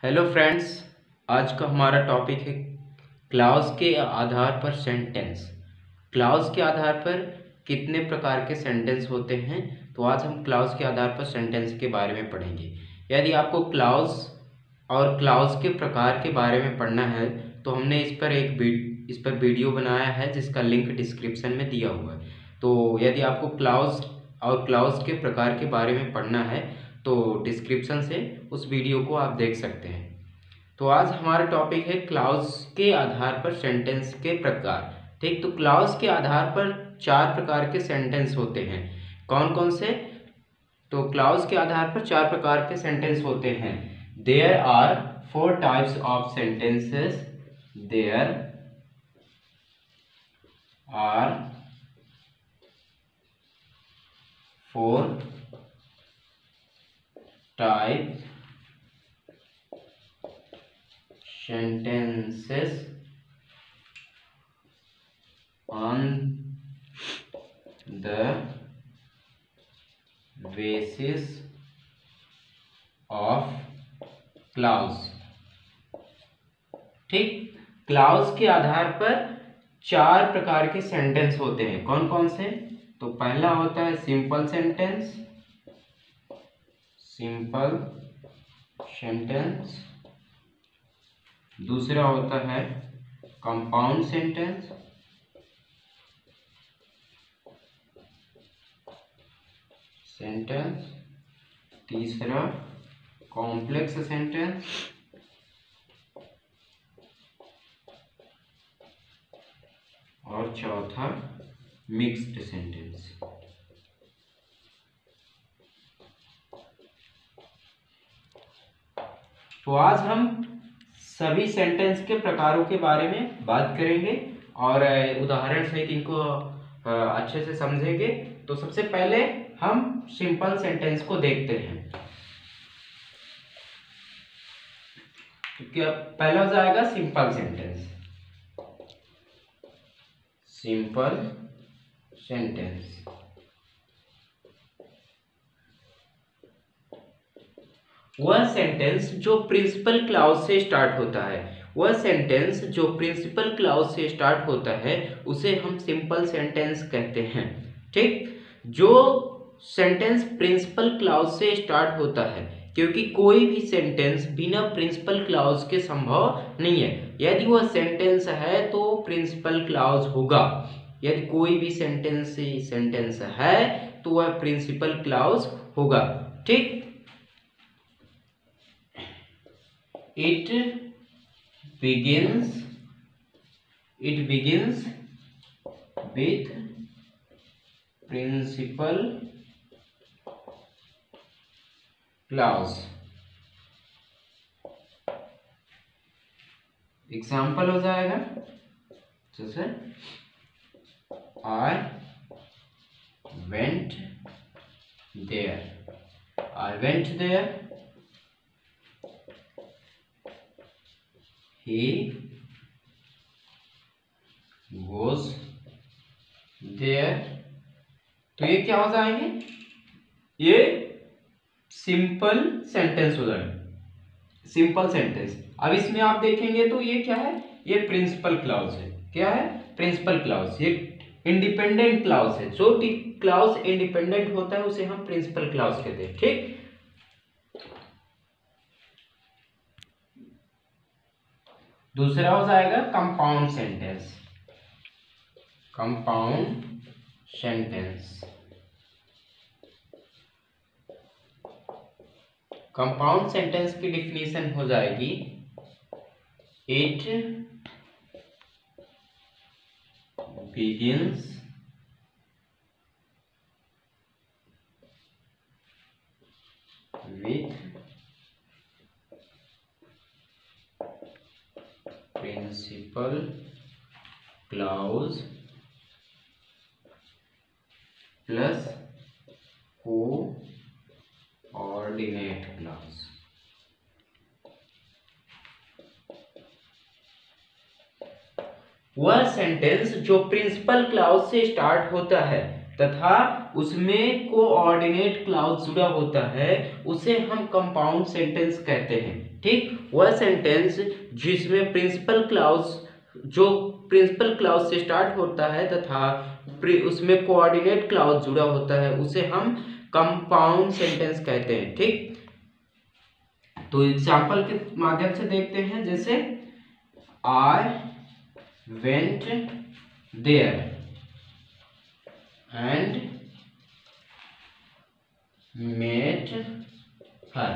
Hello friends. आज का हमारा टॉपिक है क्लाउज के आधार पर सेंटेंस। क्लाउज के आधार पर कितने प्रकार के सेंटेंस होते हैं, तो आज हम क्लाउज के आधार पर सेंटेंस के बारे में पढ़ेंगे। यदि आपको क्लाउज और क्लाउज के प्रकार के बारे में पढ़ना है तो हमने इस पर वीडियो बनाया है जिसका लिंक डिस्क्रिप्शन में दिया हुआ है। तो यदि आपको क्लाउज और क्लाउज के प्रकार के बारे में पढ़ना है तो डिस्क्रिप्शन से उस वीडियो को आप देख सकते हैं। तो आज हमारा टॉपिक है क्लाउज के आधार पर सेंटेंस के प्रकार। ठीक, तो क्लाउज के आधार पर 4 प्रकार के सेंटेंस होते हैं। कौन कौन से? तो क्लाउज के आधार पर 4 प्रकार के सेंटेंस होते हैं। There are 4 types of sentences. There are 4 type sentences on the basis of clause। ठीक, क्लाउज के आधार पर 4 प्रकार के सेंटेंस होते हैं। कौन कौन से? तो पहला होता है सिंपल सेंटेंस। Simple sentence. दूसरा होता है कंपाउंड सेंटेंस। तीसरा कॉम्प्लेक्स सेंटेंस। और चौथा मिक्स्ड सेंटेंस। तो आज हम सभी सेंटेंस के प्रकारों के बारे में बात करेंगे और उदाहरण सहित इनको अच्छे से समझेंगे। तो सबसे पहले हम सिंपल सेंटेंस को देखते हैं। तो क्या पहला हो जाएगा सिंपल सेंटेंस। सिंपल सेंटेंस वह सेंटेंस जो प्रिंसिपल क्लाउज से स्टार्ट होता है। वह सेंटेंस जो प्रिंसिपल क्लाउज से स्टार्ट होता है उसे हम सिंपल सेंटेंस कहते हैं। ठीक, जो सेंटेंस प्रिंसिपल क्लाउज से स्टार्ट होता है, क्योंकि कोई भी सेंटेंस बिना प्रिंसिपल क्लाउज के संभव नहीं है। यदि वह सेंटेंस है तो प्रिंसिपल क्लाउज होगा। यदि कोई भी सेंटेंस है तो वह प्रिंसिपल क्लाउज होगा। ठीक, it begins with principal clause। Example हो जाएगा जैसे I went there। He goes there। तो ये क्या हो जाएंगे? ये सिंपल सेंटेंस हो जाएगा। Simple sentence. अब इसमें आप देखेंगे तो ये क्या है? ये प्रिंसिपल क्लाउज है। क्या है? Principal clause. ये इंडिपेंडेंट क्लाउज है। जो क्लाउज इंडिपेंडेंट होता है उसे हम प्रिंसिपल क्लाउज कहते हैं। ठीक, दूसरा हो जाएगा कंपाउंड सेंटेंस। कंपाउंड सेंटेंस की डिफिनीशन हो जाएगी it begins with principal clause plus coordinate clause। वह सेंटेंस जो प्रिंसिपल क्लाउज से स्टार्ट होता है तथा उसमें कोऑर्डिनेट क्लॉज जुड़ा होता है, उसे हम कंपाउंड सेंटेंस कहते हैं। ठीक, वह सेंटेंस जिसमें प्रिंसिपल क्लॉज से स्टार्ट होता है तथा उसमें कोऑर्डिनेट क्लॉज जुड़ा होता है, उसे हम कंपाउंड सेंटेंस कहते हैं। ठीक, तो एग्जांपल के माध्यम से देखते हैं, जैसे I went there and met her.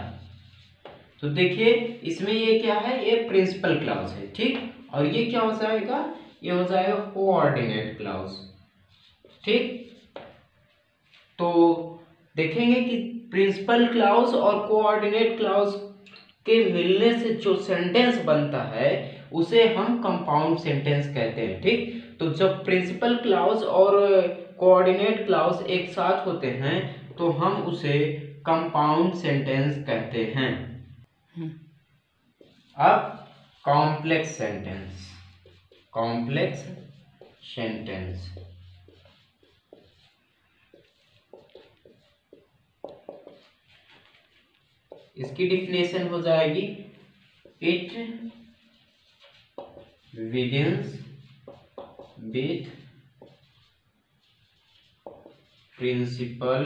तो देखिए इसमें ये क्या है, ये प्रिंसिपल क्लॉज है। ठीक, और ये क्या हो जाएगा, ये हो जाएगा कोऑर्डिनेट क्लॉज। ठीक, तो देखेंगे कि प्रिंसिपल क्लॉज और कोऑर्डिनेट क्लॉज के मिलने से जो सेंटेंस बनता है उसे हम कंपाउंड सेंटेंस कहते हैं। ठीक, तो जब प्रिंसिपल क्लॉज और कोऑर्डिनेट क्लॉज एक साथ होते हैं तो हम उसे कंपाउंड सेंटेंस कहते हैं। अब कॉम्प्लेक्स सेंटेंस, कॉम्प्लेक्स सेंटेंस इसकी डिफिनेशन हो जाएगी, it begins with principal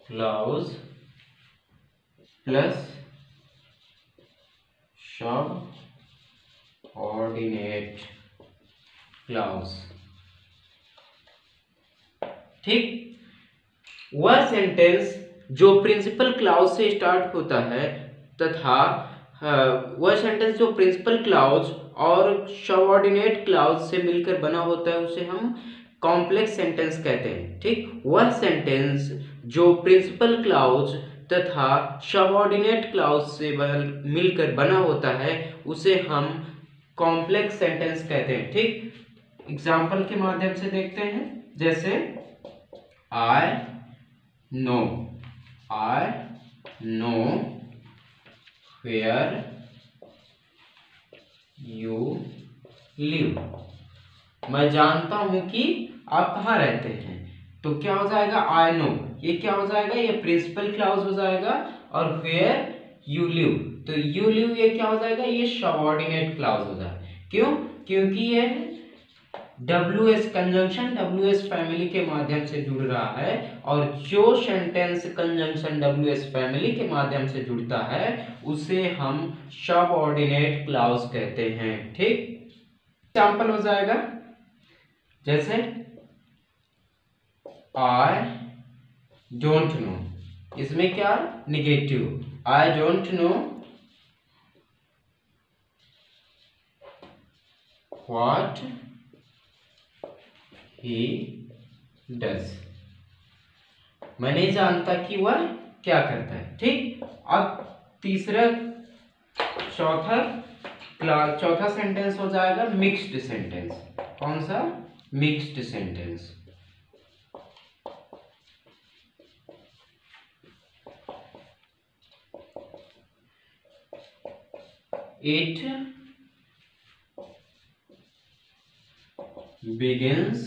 clause plus subordinate clause। ठीक, वह सेंटेंस जो प्रिंसिपल क्लॉज से स्टार्ट होता है तथा वह सेंटेंस जो प्रिंसिपल क्लॉज और सबऑर्डिनेट क्लॉज से मिलकर बना होता है उसे हम कॉम्प्लेक्स सेंटेंस कहते हैं। ठीक, वह सेंटेंस जो प्रिंसिपल क्लॉज तथा सबऑर्डिनेट क्लॉज से मिलकर बना होता है उसे हम कॉम्प्लेक्स सेंटेंस कहते हैं। ठीक, एग्जाम्पल के माध्यम से देखते हैं, जैसे I know where you live। मैं जानता हूं कि आप कहाँ रहते हैं। तो क्या हो जाएगा, आई नो, ये क्या हो जाएगा, ये प्रिंसिपल क्लॉज हो जाएगा। और where you live, तो you live ये क्या हो जाएगा, ये सबऑर्डिनेट क्लॉज हो जाएगा। क्यों, क्योंकि ये WS कंजंक्शन WS फैमिली के माध्यम से जुड़ रहा है, और जो सेंटेंस कंजंक्शन WS फैमिली के माध्यम से जुड़ता है उसे हम सबऑर्डिनेट क्लॉज कहते हैं। ठीक, एग्जांपल हो जाएगा, जैसे आई डोंट नो, इसमें क्या negative, I don't know what he does, मैं नहीं जानता कि वह क्या करता है। ठीक, अब चौथा सेंटेंस हो जाएगा मिक्स्ड सेंटेंस। कौन सा, mixed sentence. It begins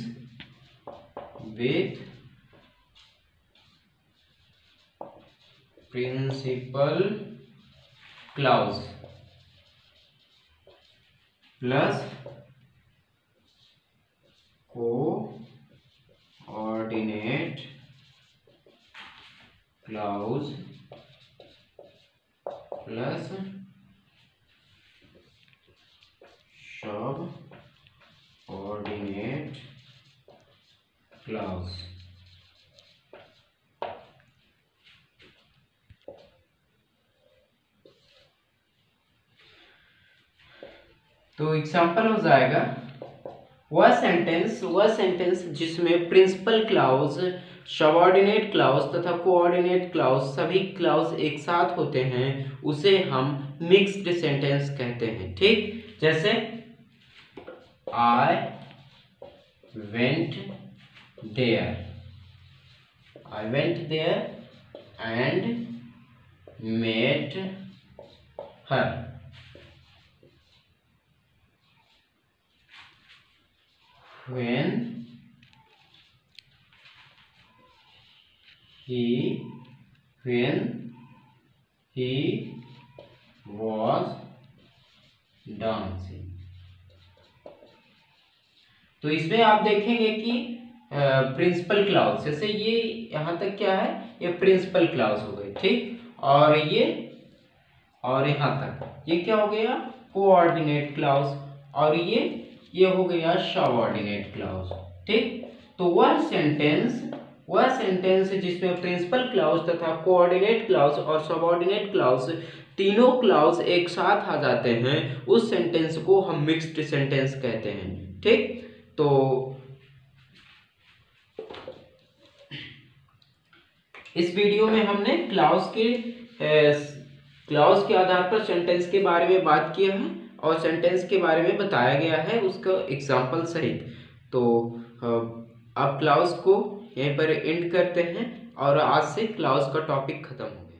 with principal clause plus coordinate clause plus subordinate clause। तो एग्जाम्पल हो जाएगा, वह सेंटेंस जिसमें प्रिंसिपल क्लॉज, सबऑर्डिनेट क्लॉज तथा कोऑर्डिनेट क्लॉज सभी क्लॉज एक साथ होते हैं उसे हम मिक्स्ड सेंटेंस कहते हैं। ठीक, जैसे I went there and met her. when he was dancing। तो इसमें आप देखेंगे कि प्रिंसिपल क्लाउज, जैसे ये यहाँ तक क्या है, ये प्रिंसिपल क्लाउज हो गए, ठीक। और यहाँ तक ये क्या हो गया, कोऑर्डिनेट क्लाउज। और ये हो गया सबऑर्डिनेट क्लाउज, ठीक। तो वह सेंटेंस जिसमें प्रिंसिपल क्लाउज तथा कोऑर्डिनेट क्लाउज और सबऑर्डिनेट क्लाउज तीनों क्लाउज एक साथ आ जाते हैं, उस सेंटेंस को हम मिक्स्ड सेंटेंस कहते हैं, ठीक। तो इस वीडियो में हमने क्लाउज के आधार पर सेंटेंस के बारे में बात किया है और सेंटेंस के बारे में बताया गया है उसका एग्जाम्पल सहित। तो अब क्लाउज को यहीं पर एंड करते हैं और आज से क्लाउज का टॉपिक खत्म हो गया।